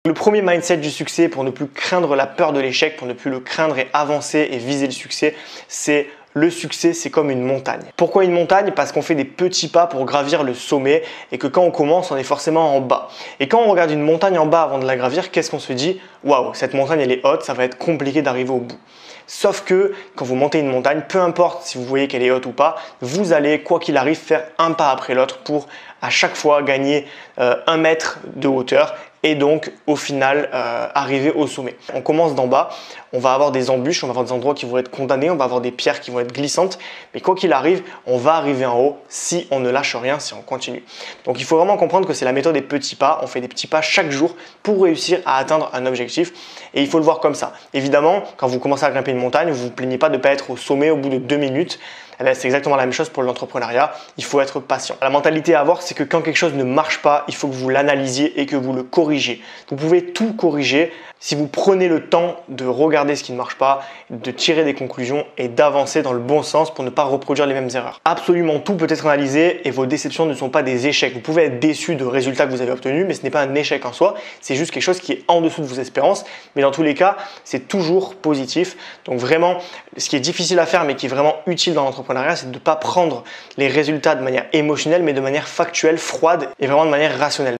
Le premier mindset du succès pour ne plus craindre la peur de l'échec, pour ne plus le craindre et avancer et viser le succès, c'est le succès, c'est comme une montagne. Pourquoi une montagne? Parce qu'on fait des petits pas pour gravir le sommet et que quand on commence, on est forcément en bas. Et quand on regarde une montagne en bas avant de la gravir, qu'est-ce qu'on se dit? Waouh, cette montagne elle est haute, ça va être compliqué d'arriver au bout. Sauf que quand vous montez une montagne, peu importe si vous voyez qu'elle est haute ou pas, vous allez, quoi qu'il arrive, faire un pas après l'autre pour à chaque fois gagner 1 mètre de hauteur et donc au final arriver au sommet. On commence d'en bas, on va avoir des embûches, on va avoir des endroits qui vont être condamnés, on va avoir des pierres qui vont être glissantes, mais quoi qu'il arrive, on va arriver en haut si on ne lâche rien, si on continue. Donc il faut vraiment comprendre que c'est la méthode des petits pas, on fait des petits pas chaque jour pour réussir à atteindre un objectif et il faut le voir comme ça. Évidemment, quand vous commencez à grimper une montagne, vous ne vous plaignez pas de ne pas être au sommet au bout de 2 minutes. C'est exactement la même chose pour l'entrepreneuriat, il faut être patient. La mentalité à avoir, c'est que quand quelque chose ne marche pas, il faut que vous l'analysiez et que vous le corrigiez. Vous pouvez tout corriger si vous prenez le temps de regarder ce qui ne marche pas, de tirer des conclusions et d'avancer dans le bon sens pour ne pas reproduire les mêmes erreurs. Absolument tout peut être analysé et vos déceptions ne sont pas des échecs. Vous pouvez être déçu de résultats que vous avez obtenus, mais ce n'est pas un échec en soi, c'est juste quelque chose qui est en dessous de vos espérances. Mais dans tous les cas, c'est toujours positif. Donc vraiment, ce qui est difficile à faire mais qui est vraiment utile dans l'entrepreneuriat, c'est de ne pas prendre les résultats de manière émotionnelle, mais de manière factuelle, froide et vraiment de manière rationnelle.